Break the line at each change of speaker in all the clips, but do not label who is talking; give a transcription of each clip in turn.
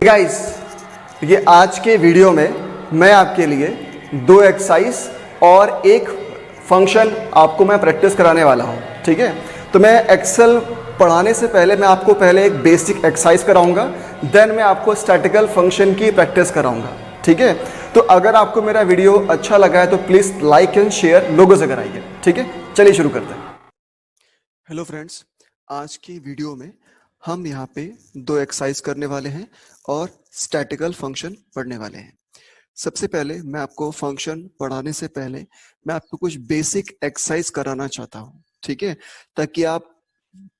Guys, ये आज के वीडियो में मैं आपके लिए दो एक्सरसाइज और एक फंक्शन आपको मैं प्रैक्टिस कराने वाला हूँ। ठीक है, तो मैं एक्सेल पढ़ाने से पहले मैं आपको पहले एक बेसिक एक्सरसाइज कराऊंगा, देन मैं आपको स्टैटिकल फंक्शन की प्रैक्टिस कराऊंगा। ठीक है, तो अगर आपको मेरा वीडियो अच्छा लगा है तो प्लीज़ लाइक एंड शेयर लोगों से कराइए। ठीक है, चलिए शुरू करते हैं। हेलो फ्रेंड्स, आज की वीडियो में हम यहाँ पे दो एक्सरसाइज करने वाले हैं और स्टैटिकल फंक्शन पढ़ने वाले हैं। सबसे पहले मैं आपको फंक्शन पढ़ाने से पहले मैं आपको कुछ बेसिक एक्सरसाइज कराना चाहता हूँ। ठीक है, ताकि आप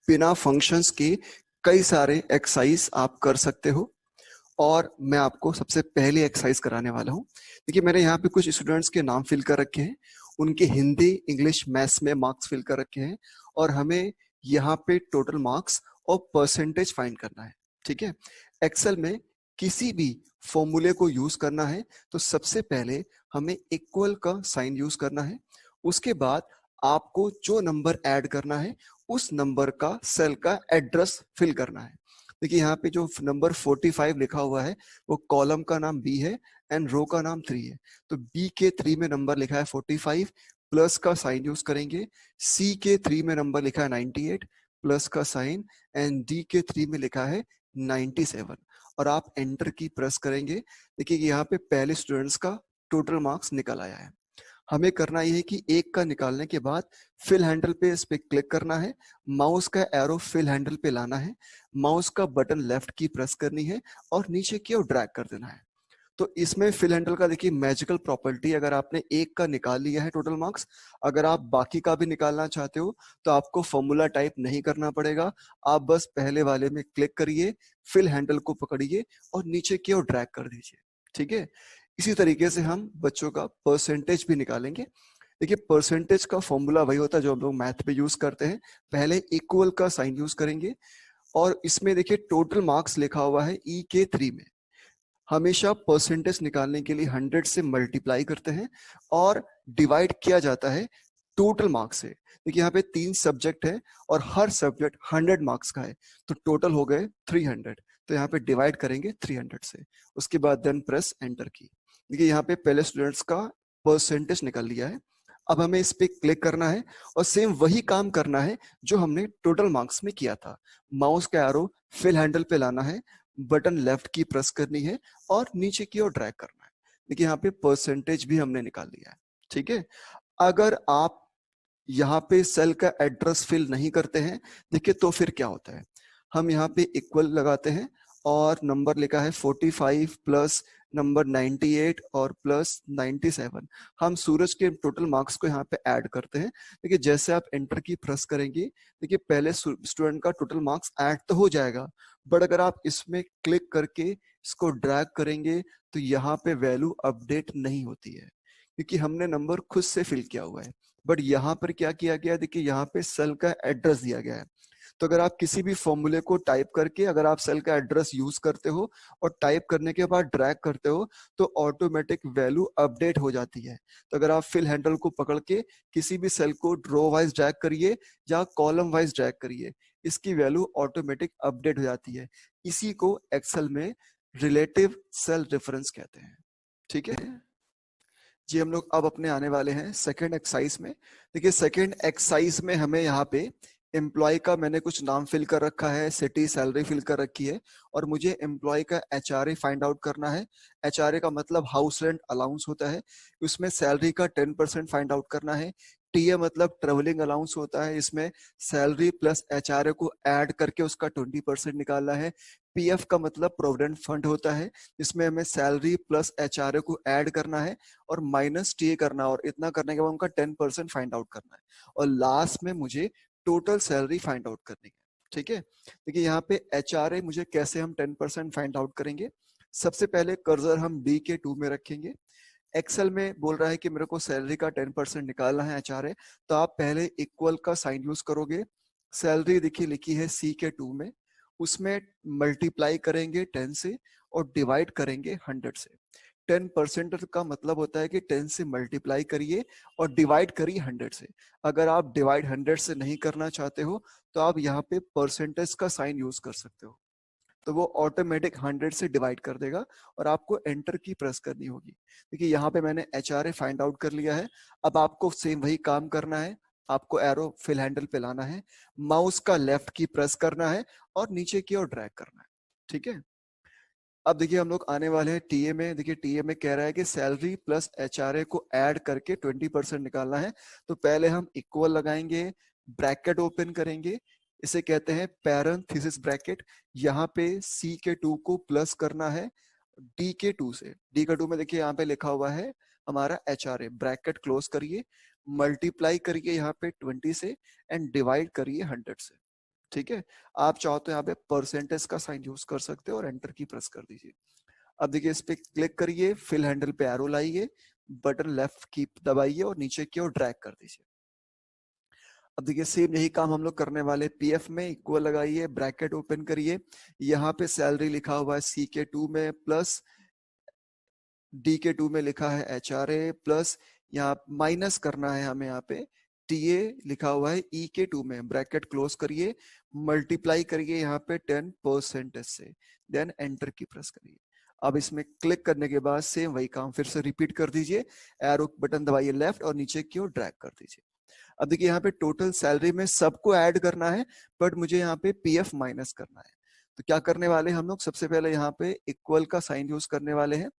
बिना फंक्शंस के कई सारे एक्सरसाइज आप कर सकते हो। और मैं आपको सबसे पहली एक्सरसाइज कराने वाला हूँ। देखिए, मैंने यहाँ पे कुछ स्टूडेंट्स के नाम फिल कर रखे हैं, उनके हिंदी, इंग्लिश, मैथ्स में मार्क्स फिल कर रखे हैं और हमें यहाँ पे टोटल मार्क्स और परसेंटेज फाइंड करना है। ठीक है, एक्सेल में किसी भी फॉर्मूले को यूज करना है तो सबसे पहले हमें इक्वल का साइन यूज करना है। उसके बाद आपको जो नंबर ऐड करना है उस नंबर का सेल का एड्रेस फिल करना है। देखिए, यहाँ पे जो नंबर 45 लिखा हुआ है वो कॉलम का नाम बी है एंड रो का नाम 3 है। तो बी के 3 में नंबर लिखा है 45, प्लस का साइन यूज करेंगे। सी के 3 में नंबर लिखा है 98, प्लस का साइन, एंड डी के 3 में लिखा है 97 और आप एंटर की प्रेस करेंगे। देखिए, यहाँ पे पहले स्टूडेंट्स का टोटल मार्क्स निकल आया है। हमें करना यह है कि एक का निकालने के बाद फिल हैंडल पे इस पे क्लिक करना है, माउस का एरो फिल हैंडल पे लाना है, माउस का बटन लेफ्ट की प्रेस करनी है और नीचे की ओर ड्रैग कर देना है। तो इसमें फिल हैंडल का देखिए मैजिकल प्रॉपर्टी, अगर आपने एक का निकाल लिया है टोटल मार्क्स, अगर आप बाकी का भी निकालना चाहते हो तो आपको फॉर्मूला टाइप नहीं करना पड़ेगा। आप बस पहले वाले में क्लिक करिए, फिल हैंडल को पकड़िए और नीचे की ओर ड्रैग कर दीजिए। ठीक है, इसी तरीके से हम बच्चों का परसेंटेज भी निकालेंगे। देखिए, परसेंटेज का फॉर्मूला वही होता है जो हम लोग मैथ पे यूज करते हैं। पहले इक्वल का साइन यूज करेंगे और इसमें देखिए टोटल मार्क्स लिखा हुआ है ई के 3 में। हमेशा परसेंटेज निकालने के लिए 100 से मल्टीप्लाई करते हैं और डिवाइड किया जाता है टोटल मार्क्स से। देखिए, यहाँ पे 3 सब्जेक्ट है और हर सब्जेक्ट 100 मार्क्स का है, तो टोटल हो गए 300। तो यहाँ पे डिवाइड करेंगे 300 से, उसके बाद देन प्रेस एंटर की। देखिए, यहाँ पे पहले स्टूडेंट्स का परसेंटेज निकल लिया है। अब हमें इस पे क्लिक करना है और सेम वही काम करना है जो हमने टोटल मार्क्स में किया था। माउस का एरो फिल हैंडल पे लाना है, बटन लेफ्ट की प्रेस करनी है और नीचे की ओर ड्रैग करना है। देखिए, यहाँ पे परसेंटेज भी हमने निकाल लिया है। ठीक है, अगर आप यहाँ पे सेल का एड्रेस फिल नहीं करते हैं, देखिए तो फिर क्या होता है। हम यहाँ पे इक्वल लगाते हैं और नंबर लिखा है 45 प्लस नंबर 98 और प्लस 97। हम सूरज के टोटल मार्क्स को यहाँ पे ऐड करते हैं। देखिए, जैसे आप एंटर की प्रेस करेंगे, देखिए पहले स्टूडेंट का टोटल मार्क्स ऐड तो हो जाएगा, बट अगर आप इसमें क्लिक करके इसको ड्रैग करेंगे तो यहाँ पे वैल्यू अपडेट नहीं होती है, क्योंकि हमने नंबर खुद से फिल किया हुआ है। बट यहाँ पर क्या किया गया, देखिए यहाँ पे सेल का एड्रेस दिया गया है। तो अगर आप किसी भी फॉर्मूले को टाइप करके अगर आप सेल का एड्रेस यूज करते हो और टाइप करने के बाद ड्रैग करते हो तो ऑटोमेटिक वैल्यू अपडेट हो जाती है। तो अगर आप फिल हैंडल को पकड़ के किसी भी सेल को रो वाइज ड्रैग करिए या कॉलम वाइज ड्रैग करिए, इसकी वैल्यू ऑटोमेटिक अपडेट हो जाती है। इसी को एक्सेल में रिलेटिव सेल रेफरेंस कहते हैं। ठीक है जी, हम लोग अब अपने आने वाले हैं सेकेंड एक्सरसाइज में। देखिए, सेकेंड एक्सरसाइज में हमें यहाँ पे एम्प्लॉय का मैंने कुछ नाम फिल कर रखा है, सिटी, सैलरी फिल कर रखी है और मुझे एम्प्लॉय का एचआरए फाइंड आउट करना है। एचआरए का मतलब हाउस रेंट अलाउंस होता है। उसमें सैलरी का 10% फाइंड आउट करना है। टीए मतलब ट्रेवलिंग अलाउंस होता है, इसमें सैलरी प्लस एचआरए को ऐड करके उसका 20% निकालना है। पीएफ का मतलब प्रोविडेंट फंड होता है, इसमें हमें सैलरी प्लस एचआरए को ऐड करना है और माइनस टीए करना है और इतना करने के बाद उनका 10% फाइंड आउट करना है और लास्ट में मुझे टोटल सैलरी फाइंड आउट करनी है। ठीक है, देखिए यहाँ पे एचआरए मुझे कैसे हम 10% फाइंड आउट करेंगे। सबसे पहले कर्सर हम डी के 2 में रखेंगे। एक्सेल में बोल रहा है कि मेरे को सैलरी का 10% निकालना है एचआरए, तो आप पहले इक्वल का साइन यूज करोगे। सैलरी देखिए लिखी है सी के 2 में, उसमें मल्टीप्लाई करेंगे 10 से और डिवाइड करेंगे 100 से। 10% का मतलब होता है कि 10 से मल्टीप्लाई करिए और डिवाइड करिए 100 से। अगर आप डिवाइड 100 से नहीं करना चाहते हो तो आप यहाँ पे परसेंटेज का साइन यूज कर सकते हो। तो वो ऑटोमेटिक 100 से डिवाइड कर देगा और आपको एंटर की प्रेस करनी होगी। देखिए यहाँ पे मैंने HRA फाइंड आउट कर लिया है। अब आपको सेम वही काम करना है, आपको एरो फिल हैंडल पे लाना है, माउस का लेफ्ट की प्रेस करना है और नीचे की ओर ड्रैग करना है। ठीक है, अब देखिए हम लोग आने वाले हैं टीए में। देखिए टीए में कह रहा है कि सैलरी प्लस HRA को ऐड करके 20% निकालना है। तो पहले हम इक्वल लगाएंगे, ब्रैकेट ओपन करेंगे, इसे कहते हैं पैरेंथेसिस ब्रैकेट। यहाँ पे C के 2 को प्लस करना है D के 2 से। D का 2 में देखिए यहाँ पे लिखा हुआ है हमारा HRA, ब्रैकेट क्लोज करिए, मल्टीप्लाई करिए यहाँ पे 20 से एंड डिवाइड करिए 100 से। ठीक है, आप चाहो तो यहाँ पे परसेंटेज का साइन यूज कर सकते हो और एंटर की प्रेस कर दीजिए। अब देखिए इस पे क्लिक करिए, फिल हैंडल पे एरो लाइए, बटन लेफ्ट की दबाइए और नीचे की ओर ड्रैग कर दीजिए। अब देखिए सेम यही काम हम लोग करने वाले। पीएफ में इक्वल लगाइए, ब्रैकेट ओपन करिए, यहाँ पे सैलरी लिखा हुआ है C के 2 में, प्लस D के 2 में लिखा है HRA, प्लस यहाँ माइनस करना है हमें, यहाँ पे TA लिखा हुआ है E के 2 में, ब्रैकेट क्लोज करिए, मल्टीप्लाई करिए यहाँ पे 10% से, देन एंटर की प्रेस करिए। अब इसमें क्लिक करने के बाद सेम वही काम फिर से रिपीट कर दीजिए, एरो बटन दबाइए लेफ्ट और नीचे की ओर ड्रैग कर दीजिए। अब देखिए यहाँ पे टोटल सैलरी में सबको ऐड करना है, बट मुझे यहाँ पे पीएफ माइनस करना है। तो क्या करने वाले हम लोग, सबसे पहले यहाँ पे इक्वल का साइन यूज करने वाले हैं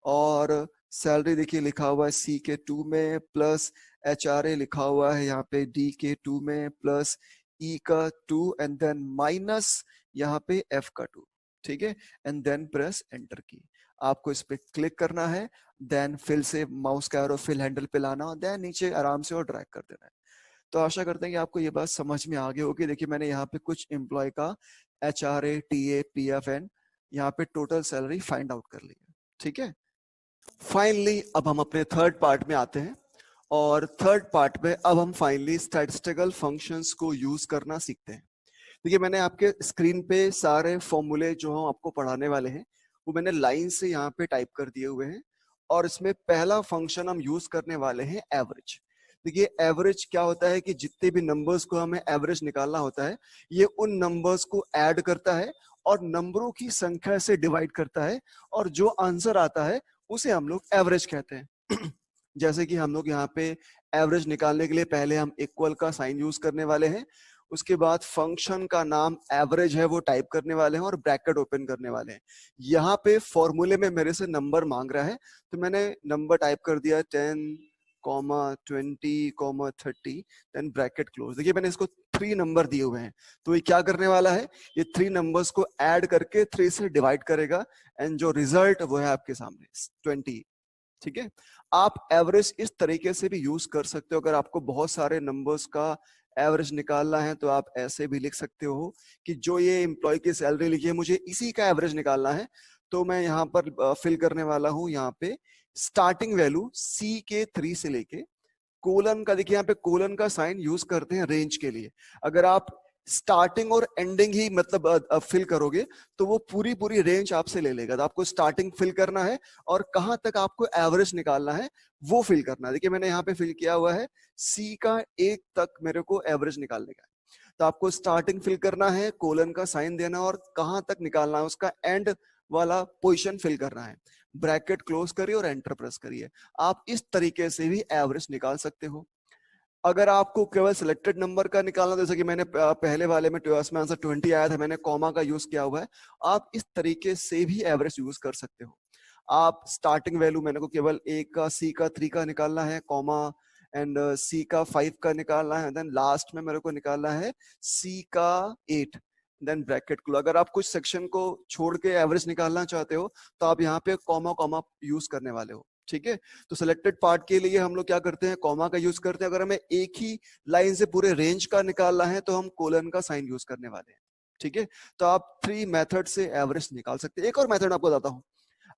और सैलरी देखिए लिखा हुआ है C के 2 में, प्लस HRA लिखा हुआ है यहाँ पे D के 2 में, प्लस E का 2 एंड देन माइनस यहाँ पे F का 2। ठीक है, एंड देन प्रेस एंटर की। आपको इस पे क्लिक करना है, देन फिर से माउस का एरो फिल हैंडल पे लाना और देन नीचे आराम से और ड्रैग कर देना है। तो आशा करते हैं कि आपको ये बात समझ में आ गई होगी। देखिए मैंने यहाँ पे कुछ एम्प्लॉय का HRA, TA, PFN यहाँ पे टोटल सैलरी फाइंड आउट कर ली है। ठीक है, फाइनली अब हम अपने थर्ड पार्ट में आते हैं और थर्ड पार्ट में अब हम फाइनली स्टैटिस्टिकल फंक्शंस को यूज करना सीखते हैं। देखिए मैंने आपके स्क्रीन पे सारे फॉर्मूले जो हम आपको पढ़ाने वाले हैं वो मैंने लाइन से यहाँ पे टाइप कर दिए हुए हैं और इसमें पहला फंक्शन हम यूज करने वाले हैं एवरेज। देखिए एवरेज क्या होता है कि जितने भी नंबर्स को हमें एवरेज निकालना होता है ये उन नंबर्स को ऐड करता है और नंबरों की संख्या से डिवाइड करता है और जो आंसर आता है उसे हम लोग एवरेज कहते हैं। जैसे कि हम लोग यहाँ पे एवरेज निकालने के लिए पहले हम इक्वल का साइन यूज करने वाले हैं, उसके बाद फंक्शन का नाम एवरेज है वो टाइप करने वाले हैं और ब्रैकेट ओपन करने वाले हैं। यहाँ पे फॉर्मूले में मेरे से नंबर मांग रहा है तो मैंने नंबर टाइप कर दिया 10, 20, 30, देन ब्रैकेट क्लोज। देखिए मैंने इसको 3 नंबर दिए हुए हैं तो ये क्या करने वाला है, ये 3 नंबर्स को ऐड करके 3 से डिवाइड करेगा एंड जो रिजल्ट वो है आपके सामने 20। ठीक है, आप एवरेज इस तरीके से भी यूज कर सकते हो। अगर आपको बहुत सारे नंबर्स का एवरेज निकालना है तो आप ऐसे भी लिख सकते हो कि जो ये एम्प्लॉय की सैलरी लिखी है मुझे इसी का एवरेज निकालना है। तो मैं यहाँ पर फिल करने वाला हूँ यहाँ पे स्टार्टिंग वैल्यू C के 3 से लेके कोलन का, देखिए यहाँ पे कोलन का साइन यूज करते हैं रेंज के लिए। अगर आप स्टार्टिंग और एंडिंग ही मतलब फिल करोगे तो वो पूरी पूरी रेंज आपसे ले लेगा। तो आपको स्टार्टिंग फिल करना है और कहां तक आपको एवरेज निकालना है वो फिल करना है। देखिए मैंने यहाँ पे फिल किया हुआ है C का 1 तक मेरे को एवरेज निकालने का है। तो आपको स्टार्टिंग फिल करना है, कोलन का साइन देना और कहां तक निकालना है उसका एंड वाला पोजीशन फिल करना है। ब्रैकेट क्लोज करिए और एंटर प्रेस करिए। आप इस तरीके से भी एवरेज निकाल सकते हो। अगर आपको केवल सिलेक्टेड नंबर का निकालना, जैसे कि मैंने पहले वाले में इसमें आंसर 20 आया था, मैंने कॉमा का यूज किया हुआ है, आप इस तरीके से भी एवरेज यूज कर सकते हो। आप स्टार्टिंग वैल्यू मैंने को केवल एक का C का 3 का निकालना है, कॉमा एंड C का 5 का निकालना है, देन लास्ट में मेरे को निकालना है C का 8, देन ब्रैकेट क्लोज। अगर आप कुछ सेक्शन को छोड़ के एवरेज निकालना चाहते हो तो आप यहाँ पे कॉमा कॉमा यूज करने वाले हो। ठीक है, तो सिलेक्टेड पार्ट के लिए हम लोग क्या करते हैं, कॉमा का यूज करते हैं। अगर हमें एक ही लाइन से पूरे रेंज का निकालना है तो हम कोलन का साइन यूज करने वाले हैं। ठीक है, तो आप 3 मेथड से एवरेज निकाल सकते हैं। एक और मेथड आपको बताता हूं,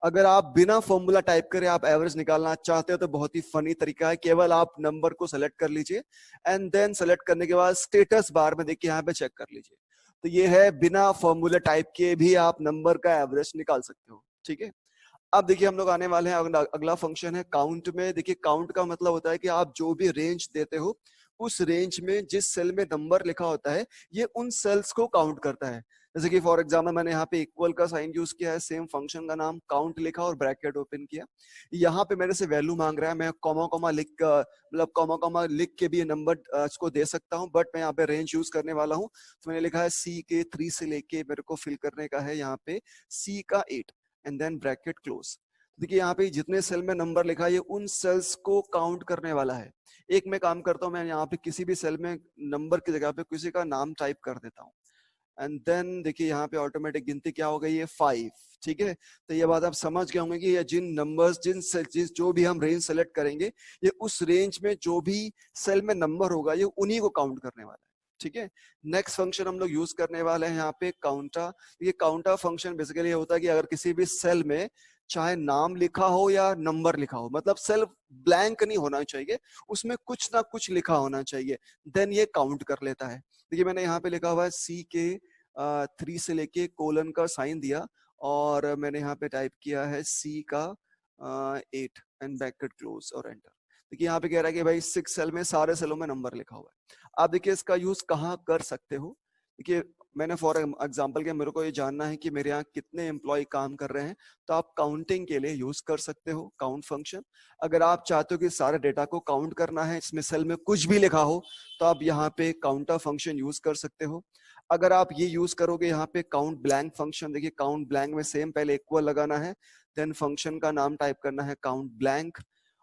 अगर आप बिना फॉर्मूला टाइप करे आप एवरेज निकालना चाहते हो तो बहुत ही फनी तरीका है। केवल आप नंबर को सेलेक्ट कर लीजिए एंड देन सेलेक्ट करने के बाद स्टेटस बार में देखिए यहाँ पे चेक कर लीजिए। तो ये है बिना फॉर्मूला टाइप के भी आप नंबर का एवरेज निकाल सकते हो। ठीक है, अब देखिए हम लोग आने वाले हैं अगला फंक्शन है काउंट में। देखिए काउंट का मतलब होता है कि आप जो भी रेंज देते हो उस रेंज में जिस सेल में नंबर लिखा होता है ये उन सेल्स को काउंट करता है। जैसे कि फॉर एग्जाम्पल मैंने यहाँ पे इक्वल का साइन यूज किया है, सेम फंक्शन का नाम काउंट लिखा और ब्रैकेट ओपन किया। यहाँ पे मेरे से वैल्यू मांग रहा है, मैं कॉमा कॉमा लिख मतलब कॉमा कॉमा लिख के भी ये नंबर इसको दे सकता हूँ, बट मैं यहाँ पे रेंज यूज करने वाला हूँ। तो मैंने लिखा है सी के 3 से लेके मेरे को फिल करने का है यहाँ पे सी का 8 एंड देन ब्रैकेट क्लोज। देखिए यहाँ पे जितने सेल में नंबर लिखा है ये उन सेल्स को काउंट करने वाला है। एक मैं काम करता हूँ, मैं यहाँ पे किसी भी सेल में नंबर की जगह पे किसी का नाम टाइप कर देता हूँ एंड देन देखिए यहाँ पे ऑटोमेटिक गिनती क्या हो गई है 5। ठीक है, तो ये बात आप समझ गए होंगे कि ये जिन नंबर्स जिस जो भी हम रेंज सेलेक्ट करेंगे ये उस रेंज में जो भी सेल में नंबर होगा ये उन्हीं को काउंट करने वाला है। ठीक है, नेक्स्ट फंक्शन हम लोग यूज करने वाले हैं यहाँ पे काउंटा। ये काउंटा फंक्शन बेसिकली होता है कि अगर किसी भी सेल में चाहे नाम लिखा हो या नंबर लिखा हो, मतलब सेल ब्लैंक नहीं होना चाहिए, उसमें कुछ ना कुछ लिखा होना चाहिए, देन ये काउंट कर लेता है। देखिए मैंने यहाँ पे लिखा हुआ है सी के 3 से लेके कोलन का साइन दिया और मैंने यहाँ पे टाइप किया है सी का 8 एंड ब्रैकेट क्लोज और एंटर। देखिए यहाँ पे कह रहा है कि भाई 6 सेल में सारे सेलों में नंबर लिखा हुआ है। आप देखिए इसका यूज कहाँ कर सकते हो। देखिए मैंने फॉर एग्जांपल के मेरे को ये जानना है कि मेरे यहाँ कितने एम्प्लॉय काम कर रहे हैं, तो आप काउंटिंग के लिए यूज कर सकते हो काउंट फंक्शन। अगर आप चाहते हो कि सारे डेटा को काउंट करना है, इसमें सेल में कुछ भी लिखा हो, तो आप यहाँ पे काउंटर फंक्शन यूज कर सकते हो। अगर आप ये यूज करोगे यहाँ पे काउंट ब्लैंक फंक्शन, देखिए काउंट ब्लैंक में सेम पहले इक्वल लगाना है, देन फंक्शन का नाम टाइप करना है काउंट ब्लैंक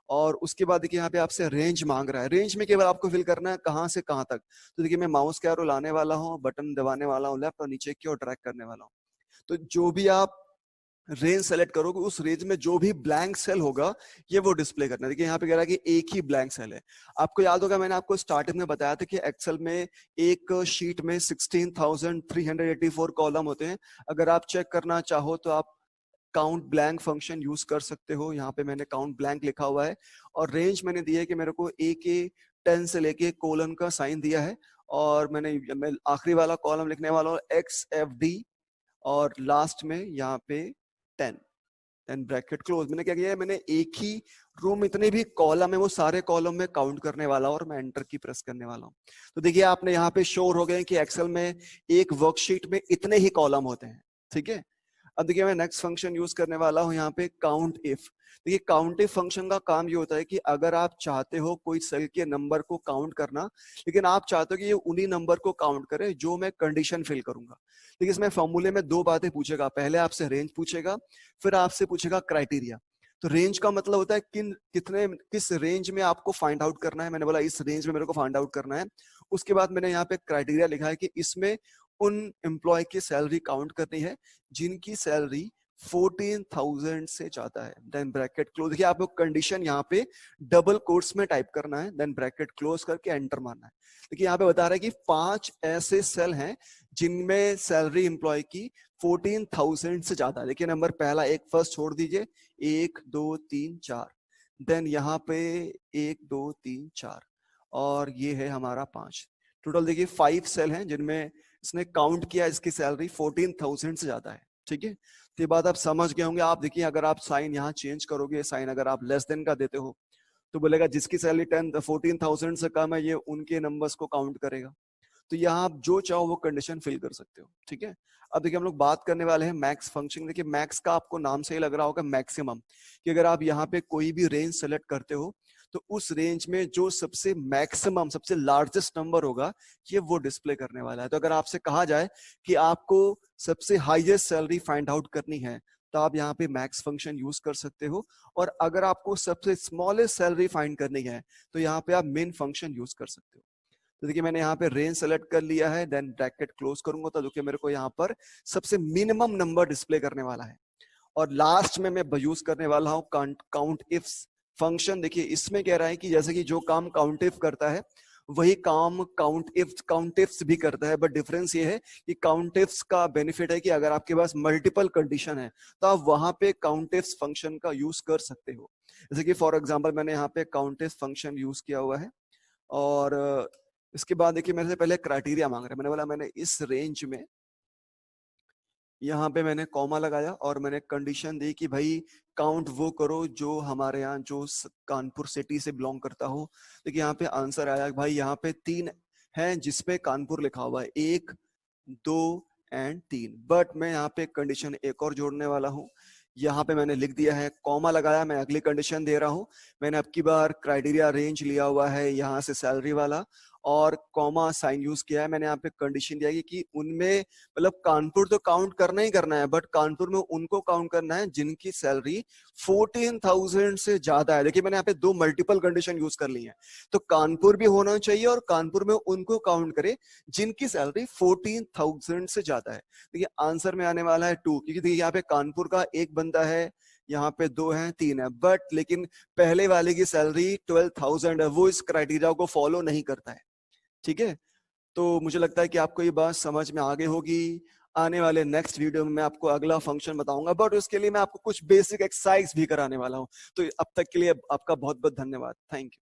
और उसके बाद देखिए यहाँ पे आपसे रेंज मांग रहा है। रेंज में केवल आपको फिल करना है कहाँ से कहाँ तक। तो देखिए मैं माउस के एरो लाने वाला हूँ, बटन दबाने वाला हूँ लेफ्ट और नीचे की ओर ड्रैग करने वाला हूँ। तो जो भी आप रेंज सेलेक्ट करोगे उस रेंज में जो भी ब्लैंक सेल होगा ये वो डिस्प्ले करना है। देखिए यहाँ पे कह रहा है कि एक ही ब्लैंक सेल है। आपको याद होगा मैंने आपको स्टार्टिंग में बताया था कि एक्सेल में एक शीट में 16,384 कॉलम होते हैं। अगर आप चेक करना चाहो तो आप काउंट ब्लैंक फंक्शन यूज कर सकते हो। यहाँ पे मैंने काउंट ब्लैंक लिखा हुआ है और रेंज मैंने दिया है कि मेरे को ए के 10 से लेके कोलन का साइन दिया है और मैं आखिरी वाला कॉलम लिखने वाला हूँ XFD और लास्ट में यहाँ पे 10 देन ब्रैकेट क्लोज। मैंने क्या किया है, मैंने एक ही रूम इतने भी कॉलम है वो सारे कॉलम में काउंट करने वाला हूं और मैं एंटर की प्रेस करने वाला हूं। तो देखिए आपने यहाँ पे श्योर हो गए कि एक्सेल में एक वर्कशीट में इतने ही कॉलम होते हैं। ठीक है, अब देखिए मैं नेक्स्ट फंक्शन यूज करने वाला हूं यहाँ पे काउंट इफ। देखिए काउंट इफ फंक्शन का काम ये होता है कि अगर आप चाहते हो कोई सेल के नंबर को काउंट करना, लेकिन आप चाहते हो कि ये उन्हीं नंबर को काउंट करे जो मैं कंडीशन फिल करूंगा। देखिए इसमें फॉर्मूले में दो बातें पूछेगा, पहले आपसे रेंज पूछेगा फिर आपसे पूछेगा क्राइटेरिया। तो रेंज का मतलब होता है किस रेंज में आपको फाइंड आउट करना है। मैंने बोला इस रेंज में मेरे को फाइंड आउट करना है। उसके बाद मैंने यहाँ पे क्राइटेरिया लिखा है कि इसमें उन एम्प्लॉय की सैलरी काउंट करनी है जिनकी सैलरी 14,000 से ज्यादा है, देन ब्रैकेट क्लोज। देखिए आपको कंडीशन यहाँ पे डबल कोट्स में टाइप करना है, देन ब्रैकेट क्लोज करके एंटर मारना है। देखिए यहाँ पे बता रहा है कि 5 ऐसे सेल हैं जिनमें सैलरी एम्प्लॉय की 14,000 से ज्यादा है। देखिए नंबर पहला एक फर्स्ट छोड़ दीजिए, 1 2 3 4, देन यहाँ पे 1 2 3 4 और ये है हमारा 5। टोटल देखिए 5 सेल हैं जिनमें इसने काउंट किया, इसकी सैलरी 14,000 से ज्यादा है। ठीक है, तो ये बात आप समझ गए होंगे। आप देखिए अगर आप साइन यहाँ चेंज करोगे, साइन अगर आप लेस देन का देते हो तो बोलेगा जिसकी सैलरी 14,000 से कम है ये उनके नंबर्स को काउंट करेगा। तो यहाँ आप जो चाहो वो कंडीशन फिल कर सकते हो। ठीक है, अब देखिए हम लोग बात करने वाले हैं मैक्स फंक्शन। देखिए मैक्स का आपको नाम से ही लग रहा होगा मैक्सिमम, कि अगर आप यहाँ पे कोई भी रेंज सेलेक्ट करते हो तो उस रेंज में जो सबसे मैक्सिमम सबसे लार्जेस्ट नंबर होगा ये वो डिस्प्ले करने वाला है। तो अगर आपसे कहा जाए कि आपको सबसे हाईएस्ट सैलरी फाइंड आउट करनी है तो आप यहाँ पे मैक्स फंक्शन यूज कर सकते हो, और अगर आपको सबसे स्मॉलेस्ट सैलरी फाइंड करनी है तो यहाँ पे आप मेन फंक्शन यूज कर सकते हो। तो देखिए मैंने यहाँ पे रेंज सेलेक्ट कर लिया है, देन ब्रैकेट क्लोज करूंगा तो देखिए मेरे को यहाँ पर सबसे मिनिमम नंबर डिस्प्ले करने वाला है। और लास्ट में मैं यूज करने वाला हूँ काउंट इफ फंक्शन। देखिए इसमें कह रहा है कि जैसे कि जो काम काउंट इफ करता है वही काम काउंट इफ्स भी करता है, बट डिफरेंस ये है कि काउंट इफ्स का बेनिफिट है कि अगर आपके पास मल्टीपल कंडीशन है तो आप वहां पे काउंट इफ्स फंक्शन का यूज कर सकते हो। जैसे कि फॉर एग्जांपल मैंने यहाँ पे काउंट इफ फंक्शन यूज किया हुआ है और इसके बाद देखिए मेरे से पहले क्राइटेरिया मांग रहे हैं। मैंने बोला मैंने इस रेंज में यहाँ पे मैंने कॉमा लगाया और मैंने कंडीशन दी कि भाई काउंट वो करो जो हमारे यहाँ जो कानपुर सिटी से बिलोंग करता हो। देखिए यहाँ पे आंसर आया भाई यहाँ पे 3 हैं जिसपे कानपुर लिखा हुआ है, 1 2 एंड 3। बट मैं यहाँ पे कंडीशन एक और जोड़ने वाला हूँ। यहाँ पे मैंने लिख दिया है, कॉमा लगाया, मैं अगली कंडीशन दे रहा हूँ। मैंने अब की बार क्राइटेरिया रेंज लिया हुआ है यहाँ से सैलरी वाला, और कॉमा साइन यूज किया है। मैंने यहाँ पे कंडीशन दिया है कि उनमें मतलब कानपुर तो काउंट करना ही करना है, बट कानपुर में उनको काउंट करना है जिनकी सैलरी 14,000 से ज्यादा है। देखिए मैंने यहाँ पे दो मल्टीपल कंडीशन यूज कर ली है। तो कानपुर भी होना चाहिए और कानपुर में उनको काउंट करे जिनकी सैलरी 14,000 से ज्यादा है। देखिए आंसर में आने वाला है 2, क्योंकि देखिए यहाँ पे कानपुर का एक बंदा है, यहाँ पे 2 है, 3 है, बट लेकिन पहले वाले की सैलरी 12,000 है, वो इस क्राइटेरिया को फॉलो नहीं करता है। ठीक है, तो मुझे लगता है कि आपको ये बात समझ में आ गई होगी। आने वाले नेक्स्ट वीडियो में मैं आपको अगला फंक्शन बताऊंगा, बट उसके लिए मैं आपको कुछ बेसिक एक्सरसाइज भी कराने वाला हूं। तो अब तक के लिए आपका बहुत बहुत धन्यवाद। Thank you.